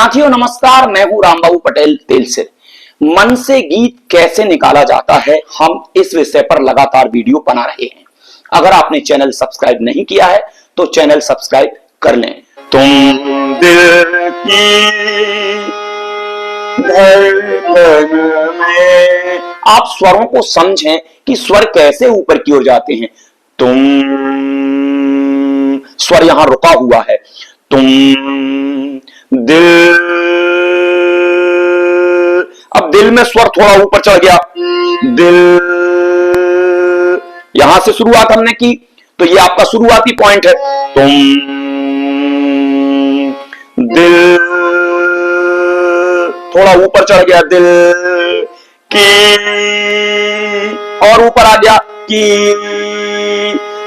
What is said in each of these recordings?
साथियों नमस्कार, मैं हूं रामबाबू पटेल तेल से। मन से गीत कैसे निकाला जाता है, हम इस विषय पर लगातार वीडियो बना रहे हैं। अगर आपने चैनल सब्सक्राइब नहीं किया है तो चैनल सब्सक्राइब कर लें। तुम दिल की धड़कन में आप स्वरों को समझें कि स्वर कैसे ऊपर की ओर जाते हैं। तुम स्वर यहां रुका हुआ है। तुम दिल, अब दिल में स्वर थोड़ा ऊपर चढ़ गया। दिल, यहां से शुरुआत हमने की तो ये आपका शुरुआती पॉइंट है। तुम दिल, थोड़ा ऊपर चढ़ गया। दिल की, और ऊपर आ गया की।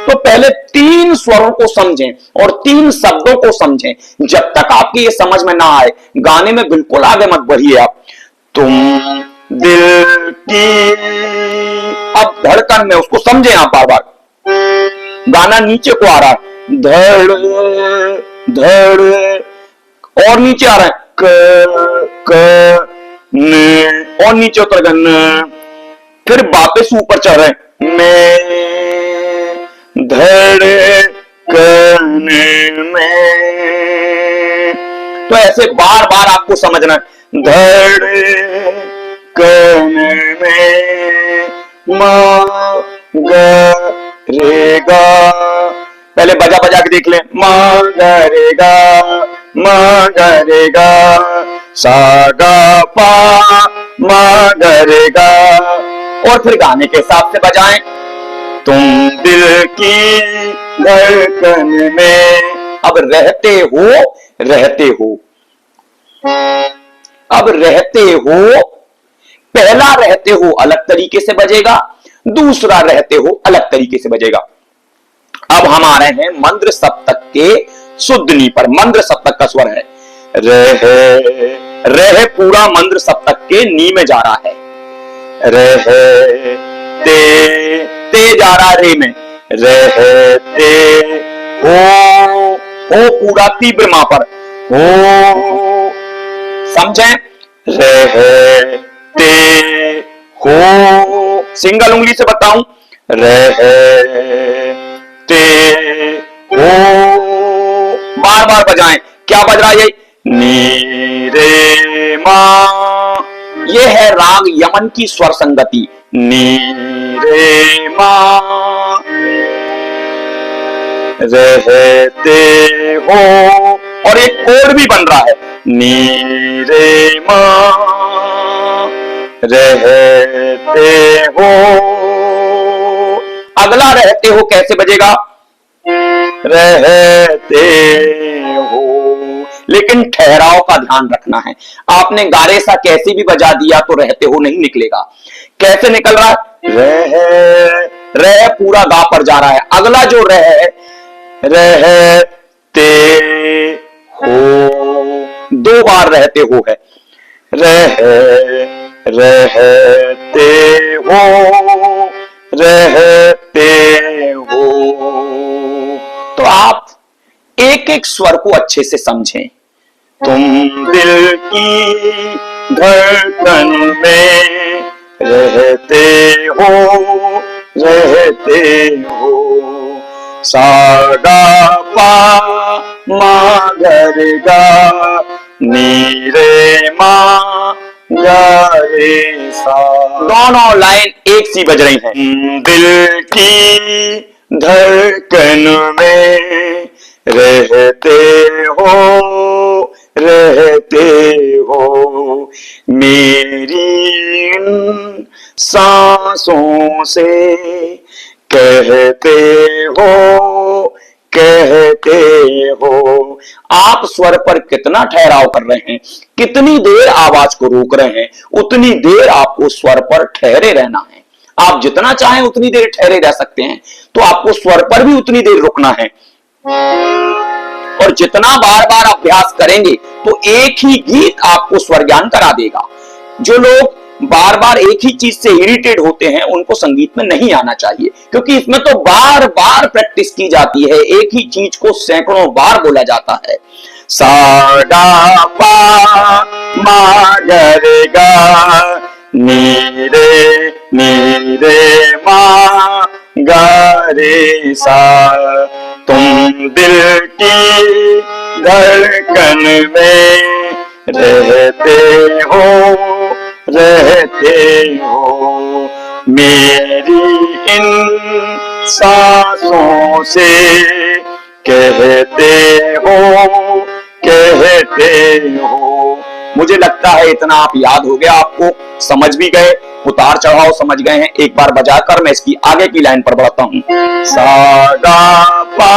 तो पहले तीन स्वरों को समझें और तीन शब्दों को समझें। जब तक आपकी ये समझ में ना आए गाने में बिल्कुल आगे मत बढ़िए आप। तुम दिल की, अब धड़कन में उसको समझें आप बार बार। गाना नीचे को आ रहा है, धड़ धड़, और नीचे आ रहा है क न, और नीचे उतर गया न, फिर वापस ऊपर चढ़ रहे हैं मैं धड़कन में। तो ऐसे बार बार आपको समझना है। धड़कन में माँ ग गा, पहले बजा बजा के देख लें। माँ ग गा सा गा पा माँ ग, और फिर गाने के हिसाब से बजाएं। तुम दिल की धड़कन में, अब रहते हो, अब रहते हो, पहला रहते हो अलग तरीके से बजेगा, दूसरा रहते हो अलग तरीके से बजेगा। अब हम आ रहे हैं मंद्र सप्तक के शुद्ध नी पर। मंद्र सप्तक का स्वर है रह, रह पूरा मंद्र सप्तक के नी में जा रहा है। रह ते जा रहा रे में। रहते हो पूरा तीव्र मां पर हो, समझें। रहते हो, सिंगल उंगली से बताऊं। रहते हो, बार बार बजाएं। क्या बज रहा है? नी रे मां, ये है राग यमन की स्वर संगति। नी रे मां, रहते हो, और एक कोड भी बन रहा है। नी रे मां, रहते हो। अगला रहते हो कैसे बजेगा? रहते हो, लेकिन ठहराव का ध्यान रखना है। आपने गारे सा कैसे भी बजा दिया तो रहते हो नहीं निकलेगा। कैसे निकल रहा है? रह पूरा गा पर जा रहा है। अगला जो रहते हो, दो बार रहते हो है। रहते हो, रहते हो। तो आप एक एक स्वर को अच्छे से समझें। तुम दिल की धड़कन में रहते हो, सा गा पा मा गा नी रे मां गा रे सा। दोनों लाइन एक सी बज रही हैं। दिल की धड़कन में रहते हो, मेरी सांसों से कहते हो। आप स्वर पर कितना ठहराव कर रहे हैं, कितनी देर आवाज को रोक रहे हैं, उतनी देर आपको स्वर पर ठहरे रहना है। आप जितना चाहें उतनी देर ठहरे रह सकते हैं, तो आपको स्वर पर भी उतनी देर रुकना है। और जितना बार बार अभ्यास करेंगे तो एक ही गीत आपको स्वर ज्ञान करा देगा। जो लोग बार बार एक ही चीज से इरिटेट होते हैं उनको संगीत में नहीं आना चाहिए, क्योंकि इसमें तो बार बार प्रैक्टिस की जाती है। एक ही चीज को सैकड़ों बार बोला जाता है। सा गा पा ग रे गा, नी रे मा गा रे सा। तुम दिल की धड़कन में रहते हो, मेरी इन सांसों से कहते हो। मुझे लगता है इतना आप याद हो गया, आपको समझ भी गए, उतार चढ़ाव समझ गए हैं। एक बार बजाकर मैं इसकी आगे की लाइन पर बढ़ता हूं। सा गा पा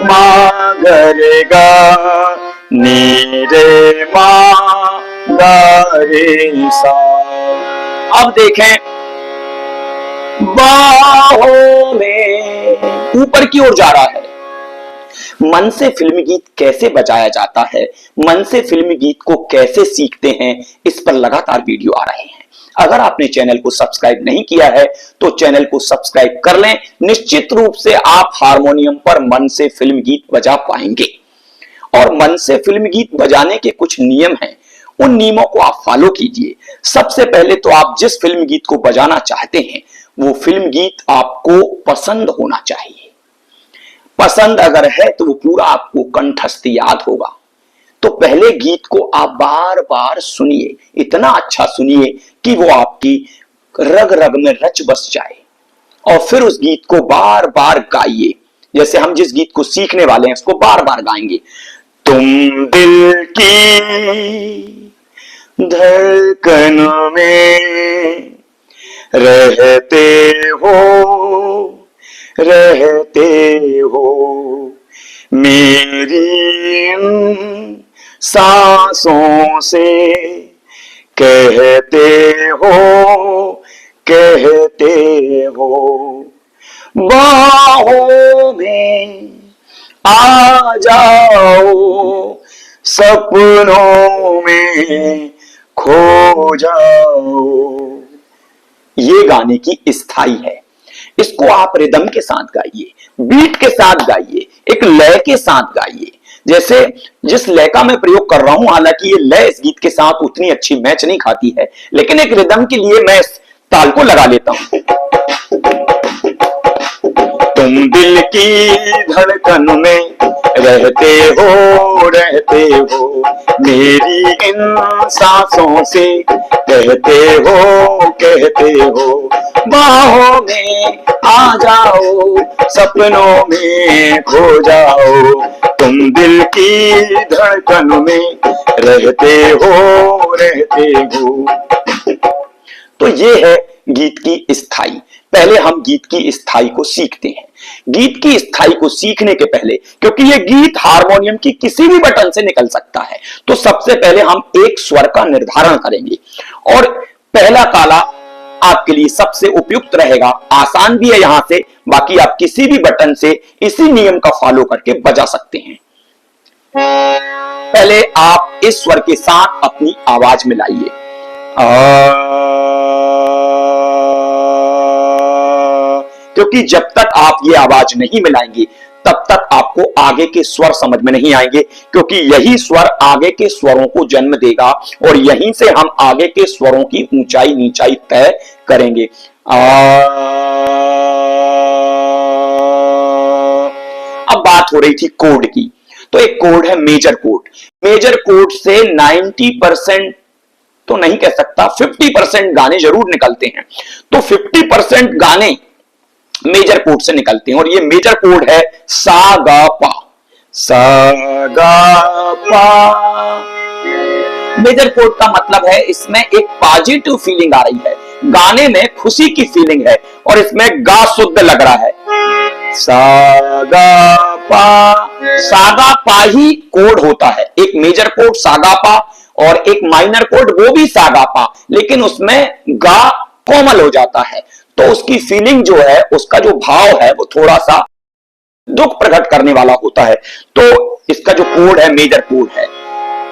मा ग रे गा, नी रे मा गा रे सा। अब देखें, बाहों में ऊपर की ओर जा रहा है। मन से फिल्मी गीत कैसे बजाया जाता है, मन से फिल्मी गीत को कैसे सीखते हैं, इस पर लगातार वीडियो आ रहे हैं। अगर आपने चैनल को सब्सक्राइब नहीं किया है तो चैनल को सब्सक्राइब कर लें। निश्चित रूप से आप हारमोनियम पर मन से फिल्म गीत बजा पाएंगे। और मन से फिल्म गीत बजाने के कुछ नियम हैं, उन नियमों को आप फॉलो कीजिए। सबसे पहले तो आप जिस फिल्म गीत को बजाना चाहते हैं वो फिल्म गीत आपको पसंद होना चाहिए। पसंद अगर है तो वो पूरा आपको कंठस्थ याद होगा। तो पहले गीत को आप बार बार सुनिए, इतना अच्छा सुनिए कि वो आपकी रग रग में रच बस जाए, और फिर उस गीत को बार बार गाइए। जैसे हम जिस गीत को सीखने वाले हैं उसको बार बार गाएंगे। तुम दिल की धड़कन में रहते हो, मेरी सांसों से कहते हो, बाहों में आ जाओ, सपनों में खो जाओ। ये गाने की स्थाई है। इसको आप रिदम के साथ गाइए, बीट के साथ गाइए, एक लय के साथ गाइए। जैसे जिस लय का मैं प्रयोग कर रहा हूं, हालांकि ये लय इस गीत के साथ उतनी अच्छी मैच नहीं खाती है, लेकिन एक रिदम के लिए मैं इस ताल को लगा लेता हूं। तुम दिल की धड़कन में रहते हो, मेरी इन सांसों से कहते हो, बाहों में आ जाओ, सपनों में खो जाओ, तुम दिल की धड़कन में रहते हो। तो ये है गीत की स्थाई। पहले हम गीत की स्थाई को सीखते हैं। गीत की स्थाई को सीखने के पहले, क्योंकि ये गीत हारमोनियम की किसी भी बटन से निकल सकता है, तो सबसे पहले हम एक स्वर का निर्धारण करेंगे। और पहला ताला आपके लिए सबसे उपयुक्त रहेगा, आसान भी है यहां से, बाकी आप किसी भी बटन से इसी नियम का फॉलो करके बजा सकते हैं। पहले आप इस स्वर के साथ अपनी आवाज मिलाइए। क्योंकि जब तक आप ये आवाज नहीं मिलाएंगे तब तक आपको आगे के स्वर समझ में नहीं आएंगे, क्योंकि यही स्वर आगे के स्वरों को जन्म देगा और यहीं से हम आगे के स्वरों की ऊंचाई नीचाई तय करेंगे। अब बात हो रही थी कोड की, तो एक कोड है मेजर कोड। मेजर कोड से 90% तो नहीं कह सकता, 50% गाने जरूर निकलते हैं। तो 50% गाने मेजर कोड से निकलते हैं, और ये मेजर कोड है सा गा पा। सा गा पा मेजर कोड का मतलब है इसमें एक पॉजिटिव फीलिंग आ रही है, गाने में खुशी की फीलिंग है, और इसमें गा शुद्ध लग रहा है। सा गा पा ही कोड होता है। एक मेजर कोड सा गा पा और एक माइनर कोड वो भी सा गा पा, लेकिन उसमें गा कोमल हो जाता है, तो उसकी फीलिंग जो है, उसका जो भाव है वो थोड़ा सा दुख प्रकट करने वाला होता है। तो इसका जो कोड है मेजर कोड है।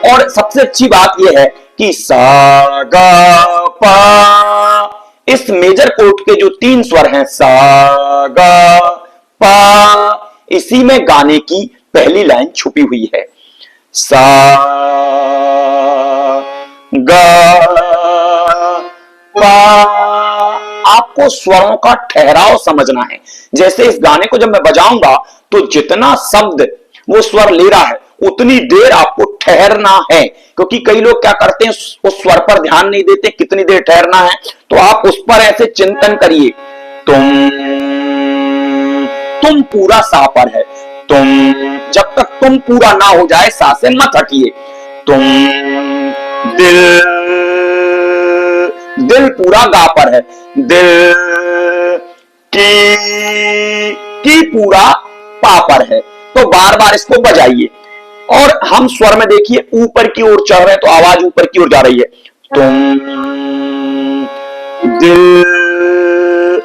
और सबसे अच्छी बात यह है कि सा गा पा, इस मेजर कोड के जो 3 स्वर हैं सा गा पा, इसी में गाने की पहली लाइन छुपी हुई है। सा ग पा। आपको स्वरों का ठहराव समझना है। जैसे इस गाने को जब मैं बजाऊंगा तो जितना शब्द वो स्वर ले रहा है उतनी देर आपको ठहरना है, क्योंकि कई लोग क्या करते हैं उस स्वर पर ध्यान नहीं देते कितनी देर ठहरना है। तो आप उस पर ऐसे चिंतन करिए। तुम पूरा सा पर है, तुम, जब तक तुम पूरा ना हो जाए सा से मत हटिए। तुम दिल, दिल पूरा गा पर है, दिल की पूरा पा पर है। तो बार बार इसको बजाइए और हम स्वर में देखिए ऊपर की ओर चढ़ रहे हैं तो आवाज ऊपर की ओर जा रही है। तुम दिल,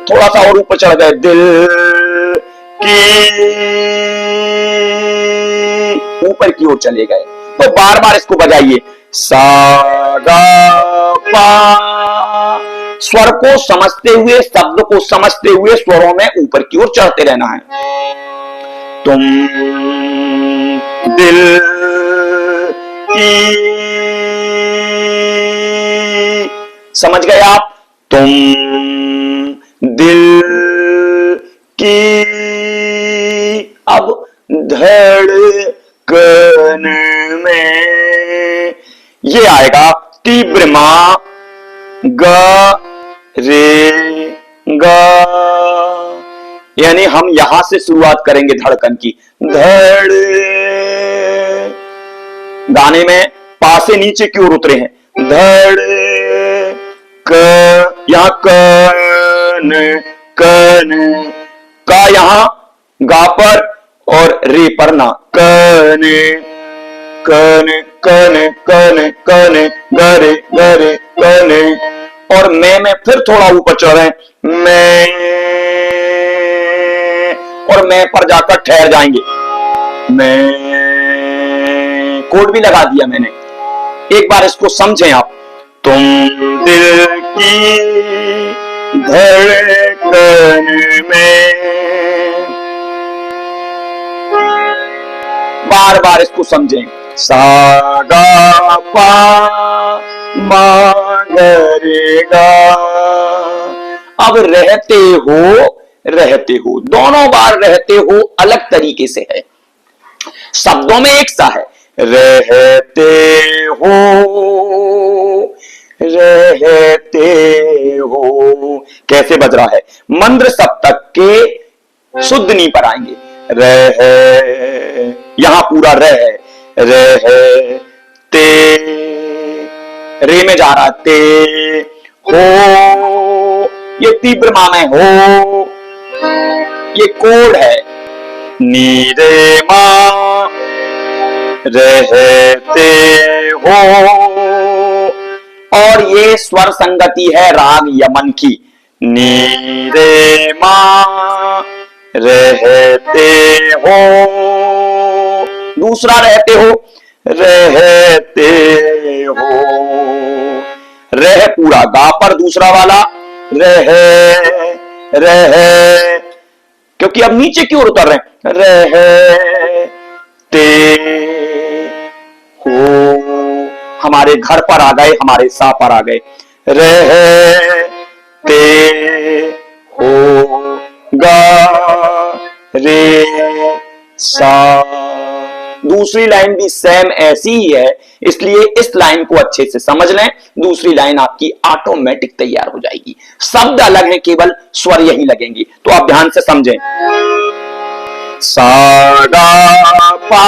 थोड़ा सा और ऊपर चढ़ गए, दिल की, ऊपर की ओर चले गए। तो बार बार इसको बजाइए। सा गा पा, स्वर को समझते हुए, शब्द को समझते हुए स्वरों में ऊपर की ओर चढ़ते रहना है। तुम दिल की, समझ गए आप? तुम दिल की, अब धड़कन में ये आएगा तीव्र मा ग रे ग, यानी हम यहां से शुरुआत करेंगे धड़कन की। धड़, गाने में पा से नीचे की ओर उतरे हैं। धड़ क, यहां कन, कन का यहां गा पर और रे पर ना। कन कन कन कन कन गरे गरे कन, और मैं फिर थोड़ा ऊपर चढ़ रहे हैं। मैं, और मैं पर जाकर ठहर जाएंगे। मैं, कोड भी लगा दिया मैंने। एक बार इसको समझें आप। तुम दिल की धड़कन में, बार बार इसको समझें। सा गा पा मा ग रे गा। अब रहते हो, दोनों बार रहते हो अलग तरीके से है, शब्दों में एक सा है। रहते हो, कैसे बज रहा है? मंद्र सप्तक के शुद्ध नी पर आएंगे। रह, यहां पूरा रह, रहते, रे में जा रहा, ते हो, ये तीव्र मा में हो, ये कोड है। नी रे मा, रहते हो, और ये स्वर संगति है राग यमन की। नी रे मा रहते हो, दूसरा रहते हो, रहते हो, रह पूरा गा पर दूसरा वाला, रह, क्योंकि अब नीचे की ओर उतर रहे हैं। रहते हो, हमारे घर पर आ गए, हमारे सा पर आ गए। रहते हो, गा रे सा। दूसरी लाइन भी सेम ऐसी ही है, इसलिए इस लाइन को अच्छे से समझ लें, दूसरी लाइन आपकी ऑटोमेटिक तैयार हो जाएगी। शब्द अलग हैं, केवल स्वर यही लगेंगे। तो आप ध्यान से समझें। सा गा पा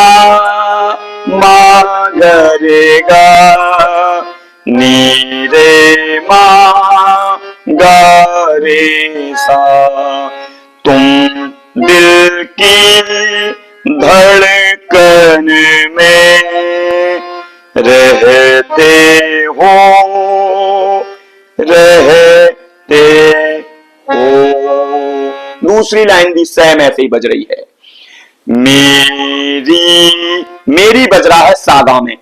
मा ग रे गा, नी रे मा गा रे सा। तुम दिल की धड़कन में रहते हो, दूसरी लाइन भी सेम ऐसे ही बज रही है। मेरी बज रहा है सागा में।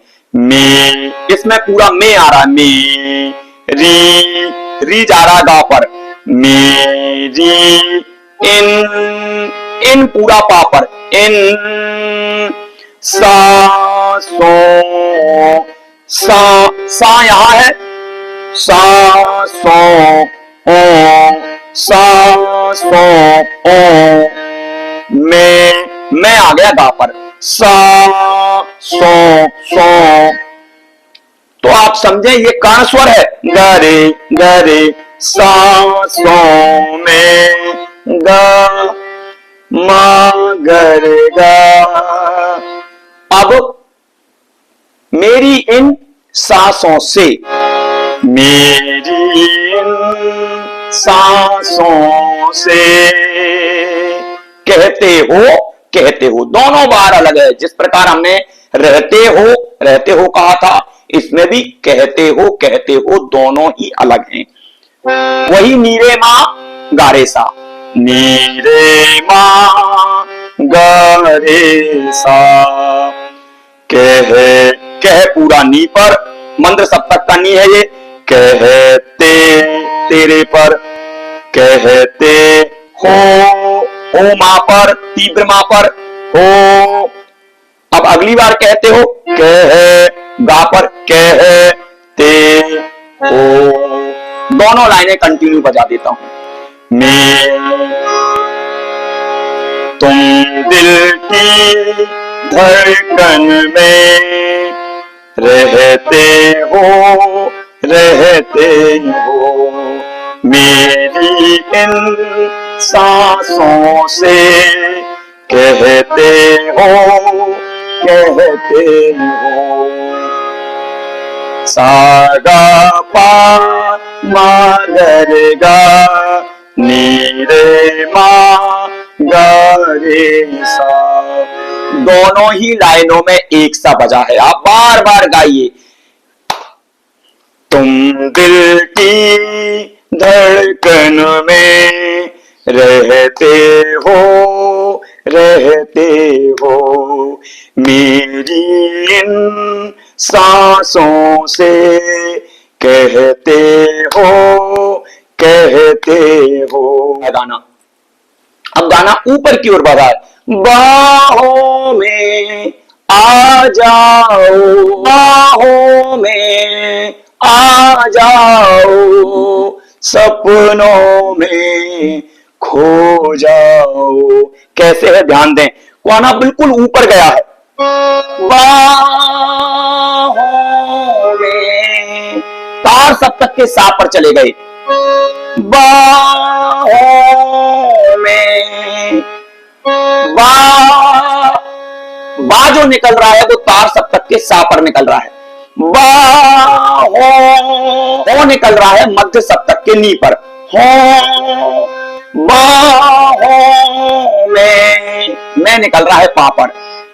इसमें पूरा में आ रहा है। री जा रहा गा पर। मेरी इन पूरा पा पर। इन सांसों सा यहां है, सा सो ओ, सा सो ओ, मैं आ गया गा पर, सा सो। तो आप समझे ये कर्ण स्वर है, गरे गरे सा सो में ग मा गरे गा। अब मेरी इन सांसों से, मेरी इन सांसों से, कहते हो दोनों बार अलग है। जिस प्रकार हमने रहते हो कहा था, इसमें भी कहते हो दोनों ही अलग हैं। वही नीरे मां गारे सा, नीरे मां गारे सा, कह पूरा नी पर, मंत्र सप्तक का नी है ये, कहते तेरे पर, कहते हो मां पर, तीव्र मां पर हो। अब अगली बार कहते हो, कह गा पर, कहते हो। दोनों लाइनें कंटिन्यू बजा देता हूं। तुम दिल की धड़कन में रहते हो मेरी इन सांसों से, कहते हो सागा पा मा रे गा, नी रे मा गा रे सा। दोनों ही लाइनों में एक सा बजा है। आप बार बार गाइए। तुम दिल की धड़कन में रहते हो मेरी इन सांसों से, कहते हो। गाना, अब गाना ऊपर की ओर बढ़ा है। बाहों में आ जाओ, बाहों में आ जाओ, सपनों में खो जाओ। कैसे है ध्यान दें, गाना बिल्कुल ऊपर गया है। बाहों में, तार सप्तक के सा पर चले गए। बाहों में, बा जो निकल रहा है वो तार सप्तक के सा पर निकल रहा है। हो निकल रहा है मध्य सप्तक के नी पर। हो, बाहों में निकल रहा है पा पर।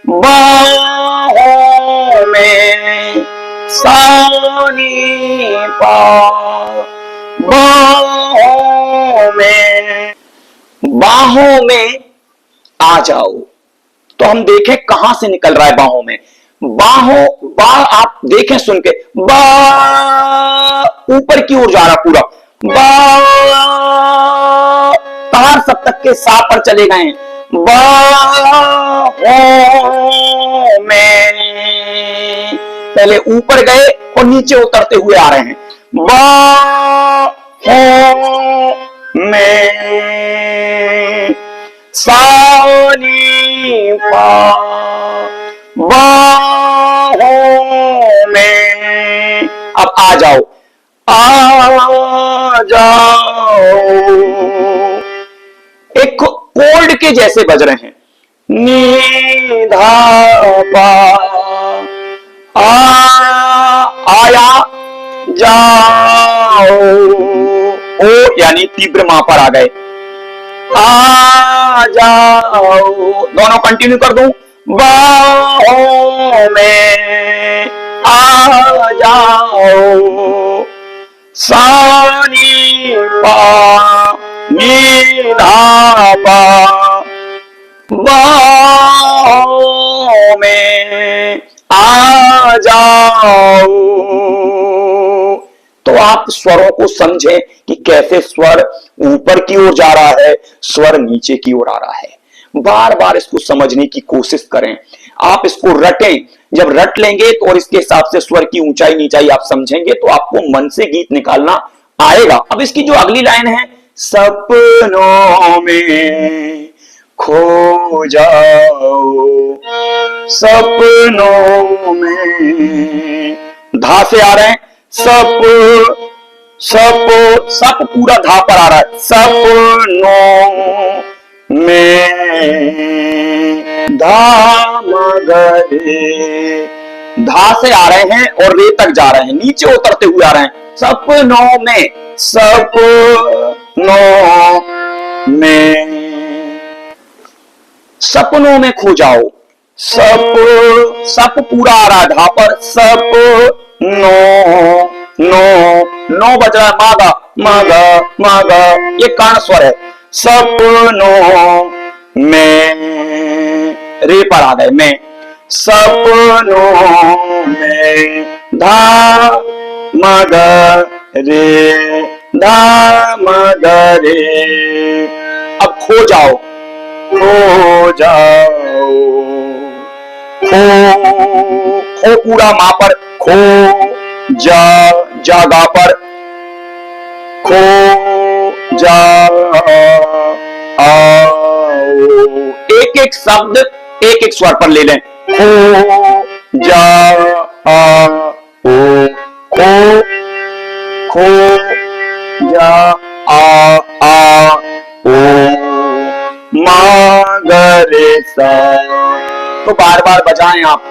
बाहों में सानी पा, बाहों में आ जाओ। तो हम देखें कहां से निकल रहा है बाहों में। बा आप देखें सुन के, बा ऊपर की ओर जा रहा पूरा। बा तार सप्तक के सा पर चले गए। बाहों में पहले ऊपर गए और नीचे उतरते हुए आ रहे हैं। बाहों में सानी पा, बाहों में। अब आ जाओ, आ जाओ। एक कोल्ड के जैसे बज रहे हैं। नी धा पा, आया जाओ। ओ यानी तीव्र मां पर आ गए। आ जाओ, दोनों कंटिन्यू कर दूं। बाहों में आ जाओ, सानी पा नी धा पा, बाहों में आ जाओ। तो आप स्वरों को समझें कि कैसे स्वर ऊपर की ओर जा रहा है, स्वर नीचे की ओर आ रहा है। बार बार इसको समझने की कोशिश करें, आप इसको रटें। जब रट लेंगे तो और इसके हिसाब से स्वर की ऊंचाई नीचाई आप समझेंगे तो आपको मन से गीत निकालना आएगा। अब इसकी जो अगली लाइन है, सपनों में खो जाओ, सपनों में, धा से आ रहे हैं, सप पूरा धा पर आ रहा है, सपनों में धा मगरे, धा से आ रहे हैं और रे तक जा रहे हैं, नीचे उतरते हुए आ रहे हैं, सपनों में, सपनों में खो जाओ, सप पूरा आ रहा है धा पर, नो बज रहा है, मागा मागा मागा, ये कर्ण स्वर है, सपनों में, रे पर आ गए में, सपनों में धा मगा रे, धा मगा रे। अब खो जाओ, खो जाओ, खो पूरा मा पर, खो जागा पर, खो जा आओ, एक एक शब्द एक एक स्वर पर ले लें, खो जा आओ, खो जा आओ, मागरे सा, तो बार बार बजाएं आप,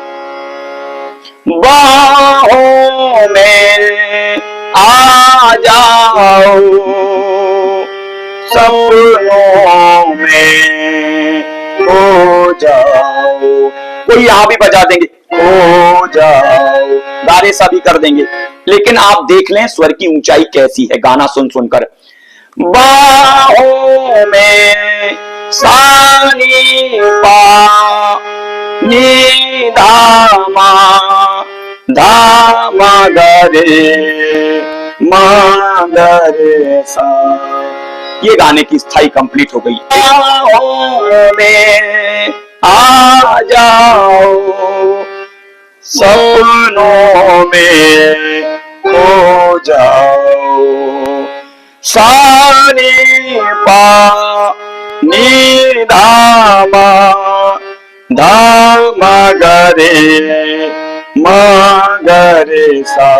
बाहों में आ जाओ, सपनों में खो जाओ, कोई यहां भी बजा देंगे, खो जाओ, गारे सा भी कर देंगे, लेकिन आप देख लें स्वर की ऊंचाई कैसी है गाना सुन सुनकर, बाहों में सानी पा नी धामा धामा गरे मागरे सा, ये गाने की स्थाई कंप्लीट हो गई। बाहों में आ जाओ, सपनों में खो जाओ, सानी पा नी धामा धामा गरे मागरे सा।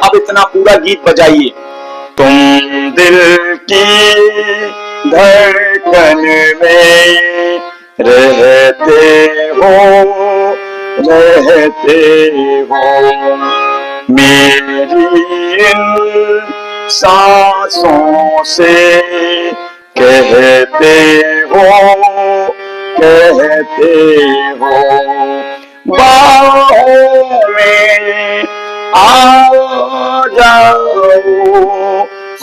अब इतना पूरा गीत बजाइए, तुम दिल की धड़कन में रहते हो मेरी इन सांसों से कहते हो बाहों में आ जाओ,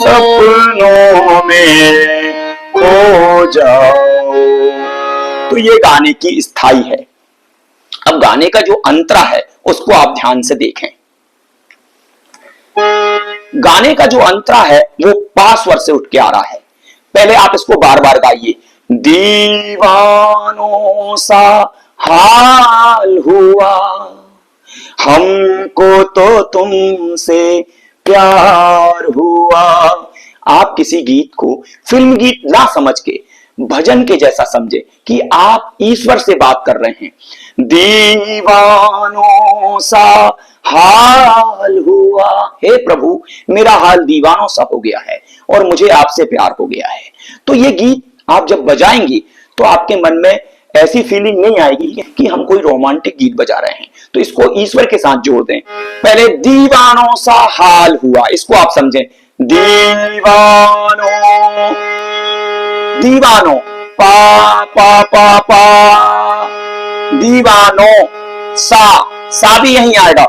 सपनों में खो जाओ। तो ये गाने की स्थाई है। अब गाने का जो अंतरा है उसको आप ध्यान से देखें। गाने का जो अंतरा है वो पा स्वर से उठ के आ रहा है। पहले आप इसको बार बार गाइए, दीवानों सा हाल हुआ हमको तो तुमसे प्यार हुआ। आप किसी गीत को फिल्म गीत ना समझ के भजन के जैसा समझे कि आप ईश्वर से बात कर रहे हैं। दीवानों सा हाल हुआ, हे प्रभु मेरा हाल दीवानों सा हो गया है और मुझे आपसे प्यार हो गया है। तो ये गीत आप जब बजाएंगे तो आपके मन में ऐसी फीलिंग नहीं आएगी कि हम कोई रोमांटिक गीत बजा रहे हैं। तो इसको ईश्वर के साथ जोड़ दें। पहले दीवानों सा हाल हुआ, इसको आप समझें, दीवानों पा पा पा पा, दीवानों सा भी यहीं आएगा,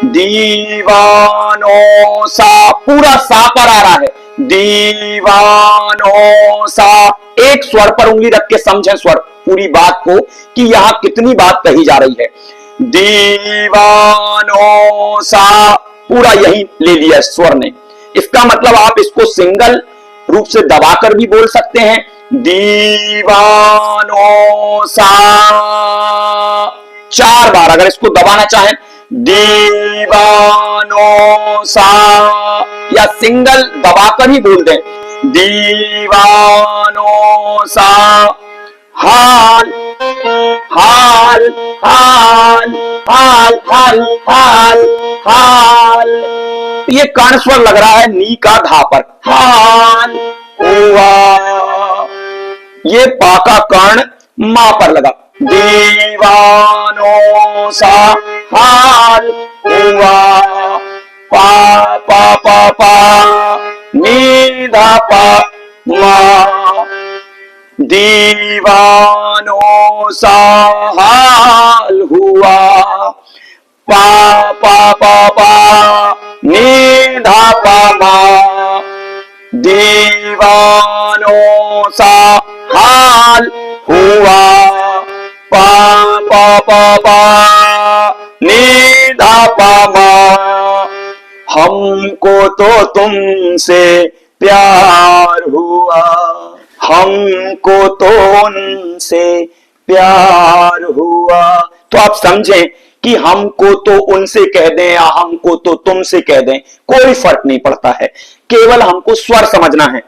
दीवानों सा पूरा सा पर आ रहा है, दीवानों सा। एक स्वर पर उंगली रख के समझें स्वर, पूरी बात को कि यहां कितनी बात कही जा रही है। दीवानों सा पूरा यही ले लिया स्वर ने। इसका मतलब आप इसको सिंगल रूप से दबाकर भी बोल सकते हैं, दीवानों सा। 4 बार। अगर इसको दबाना चाहें, दीवानों सा, या सिंगल दबाकर ही बोल दें, दीवानों सा हाल हाल हाल हाल हाल हाल हाल। ये कर्ण स्वर लग रहा है नी का धा पर, हाल हुआ। ये पा का कर्ण मा पर लगा, दीवानों सा हाल हुआ। पा पा पा पा नी धा पा मा, दीवानों सा हाल हुआ। पा पा पा पा नी धा पा मा, दीवानों सा हाल हुआ। पा पा पा पा नी धा पा मा, हमको तो तुमसे प्यार हुआ, हमको तो उनसे प्यार हुआ। तो आप समझें कि हमको तो उनसे कह दें या हमको तो तुमसे कह दें, कोई फर्क नहीं पड़ता है, केवल हमको स्वर समझना है।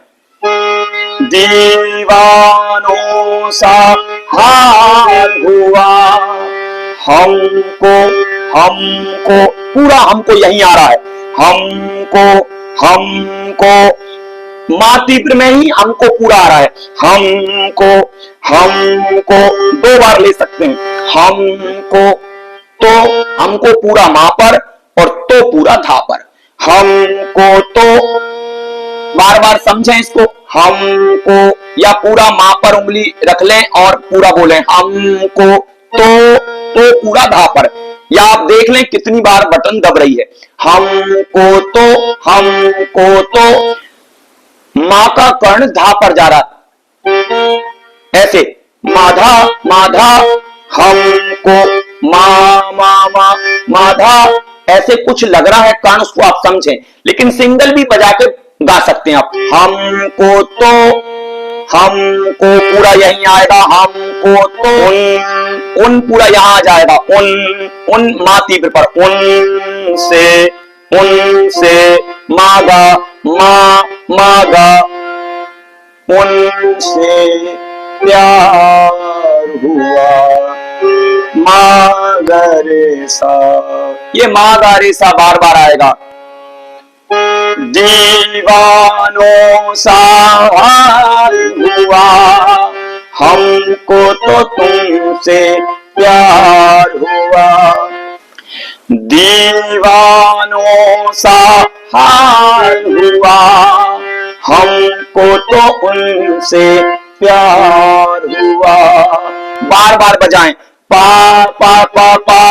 दीवानों सा हाल हुआ, हमको हमको पूरा हमको यही आ रहा है, हमको हमको मां तीव्र में ही हमको पूरा आ रहा है, हमको हमको 2 बार ले सकते हैं, हमको तो हमको पूरा मां पर और तो पूरा धा पर, हमको तो बार बार समझें इसको, हमको या पूरा मां पर उंगली रख लें और पूरा बोलें, हमको तो पूरा धा पर, या आप देख लें कितनी बार बटन दब रही है, हमको तो मां का कर्ण धा पर जा रहा, ऐसे माधा माधा, हमको मा मा मा माधा, ऐसे कुछ लग रहा है कर्ण, उसको आप समझें, लेकिन सिंगल भी बजा के गा सकते हैं आप। हमको तो हमको पूरा यहीं आएगा, हमको तो उन पूरा यहां आ जाएगा, उन मां तीव्र पर, उनसे मागा मागा, उनसे प्यार हुआ, मागरे सा, ये मागरे सा बार बार आएगा। दीवानों सा हाल हुआ, हमको तो तुमसे प्यार हुआ, दीवानों सा हाल हुआ, हमको तो उनसे प्यार हुआ। बार बार बजाएं, पा पा पा पा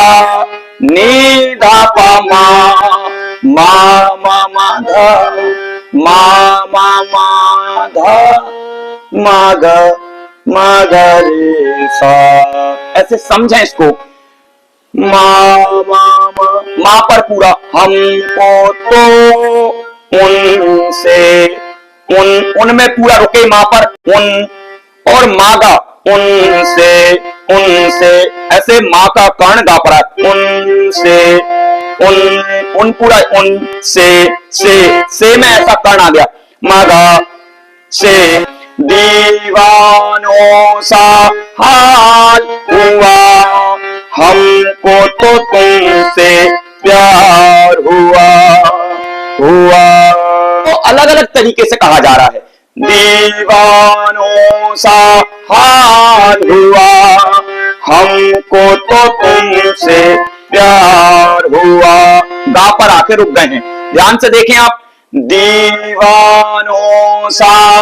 नी धा पा मा, मा मा मा धा, मा मा मा धा, मा ग रे सा, ऐसे समझें इसको, मा मा मा मा पर पूरा, हमको तो उनसे, उनमें पूरा रुके मां पर, उन और मागा, उनसे ऐसे मां का कर्ण गा पड़ा, उनसे उन पूरा, उनसे से में ऐसा कर्ण आ गया, मागा से, दीवानों सा हाल हुआ, हमको तो तुमसे प्यार हुआ। तो अलग अलग तरीके से कहा जा रहा है, दीवानों सा हाल हुआ, हमको तो तुमसे प्यार हुआ। गा पर आके रुक गए हैं, ध्यान से देखें आप, दीवानों सा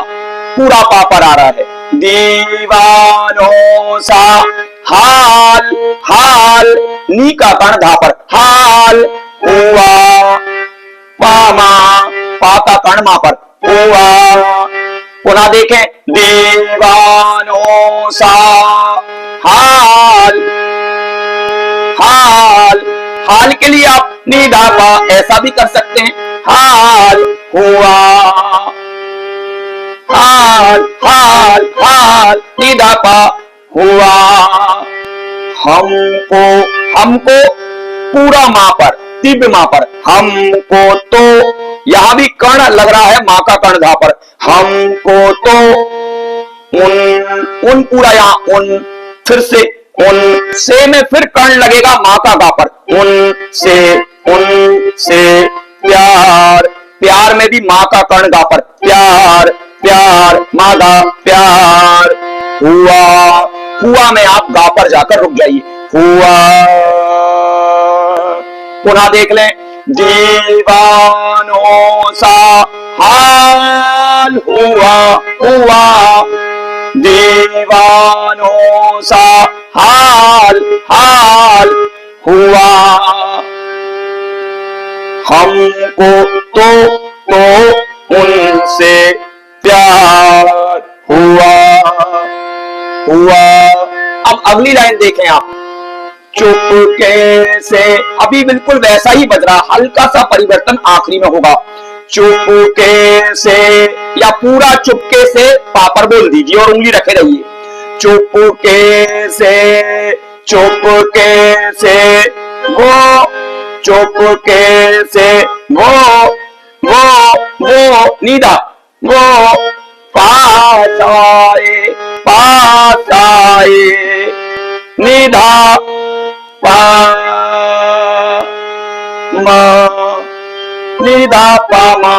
पूरा पा पर आ रहा है, दीवानों सा हाल हाल, नी का कर्ण धा पर, हाल हुआ, पामा पा का कर्ण मा पर, हुआ। पुनः देखें, दीवानों सा हाल हाल, हाल के लिए आप नी धा पा ऐसा भी कर सकते हैं, हाल हुआ, हाल हाल हाल नी धा पा हुआ, हमको, हमको पूरा मां पर, तीव्र मां पर, हमको तो, यहां भी कर्ण लग रहा है मां का कर्ण धा पर, हमको तो उन पूरा यहां उन, फिर से उन से में फिर कर्ण लगेगा मां का गा पर, उनसे प्यार, प्यार में भी मां का कर्ण गा पर, प्यार प्यार मां गा प्यार, हुआ, हुआ में आप गा पर जाकर रुक जाइए, हुआ, पुनः देख लें, दीवानों सा हाल हुआ, हुआ, दीवानों सा हाल, हाल हुआ, हमको तो उनसे प्यार हुआ, हुआ। अब अगली लाइन देखें आप, चुपके से, अभी बिल्कुल वैसा ही बज रहा, हल्का सा परिवर्तन आखिरी में होगा, चुपके से, या पूरा चुपके से पापर बोल दीजिए और उंगली रखे रहिए, चुपके से, चुपके से वो, चुपके से वो नीदा, वो पास आए, पास आए, निधा पा निधा पामा,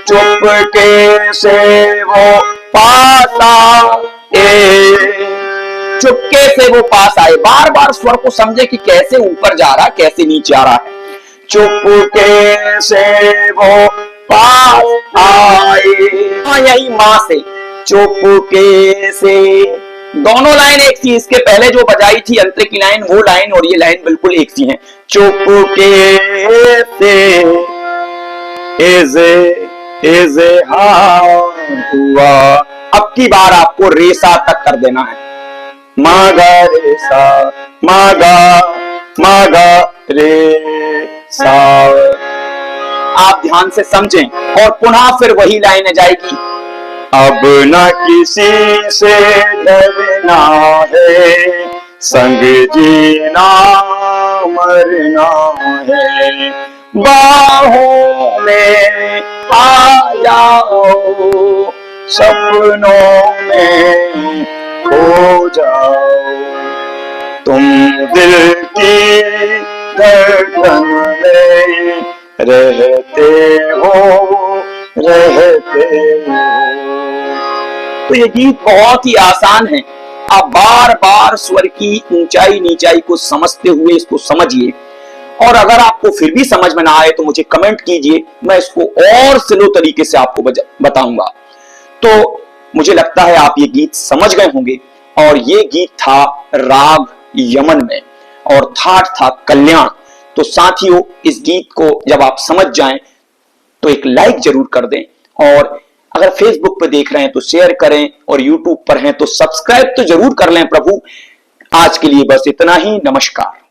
चुपके से वो पास आए, चुपके से वो पास आए, बार बार स्वर को समझे कि कैसे ऊपर जा रहा, कैसे नीचे आ रहा है, चुपके से वो पास आए, यही मां से, चुपके से, दोनों लाइन एक सी, इसके पहले जो बजाई थी अंतर की लाइन वो लाइन और ये लाइन बिल्कुल एक सी है, चुपके से हुआ, अब की बार आपको रेसा तक कर देना है, मागा रेसा, मागा मागा रेसा, आप ध्यान से समझें और पुनः फिर वही लाइन जाएगी, अब न किसी से डरना है, संग जीना मरना है, बाहों में आ जाओ, सपनों में खो जाओ, तुम दिल की धड़कन में रहते हो, रहते हो। तो ये गीत बहुत ही आसान है, आप बार बार स्वर की ऊंचाई नीचाई को समझते हुए इसको समझिए, और अगर आपको फिर भी समझ में ना आए तो मुझे कमेंट कीजिए, मैं इसको और स्लो तरीके से आपको बताऊंगा। तो मुझे लगता है आप ये गीत समझ गए होंगे, और ये गीत था राग यमन में और थाट था कल्याण। तो साथियों, इस गीत को जब आप समझ जाएं तो एक लाइक जरूर कर दें, और अगर फेसबुक पर देख रहे हैं तो शेयर करें, और यूट्यूब पर हैं तो सब्सक्राइब तो जरूर कर लें प्रभु। आज के लिए बस इतना ही, नमस्कार।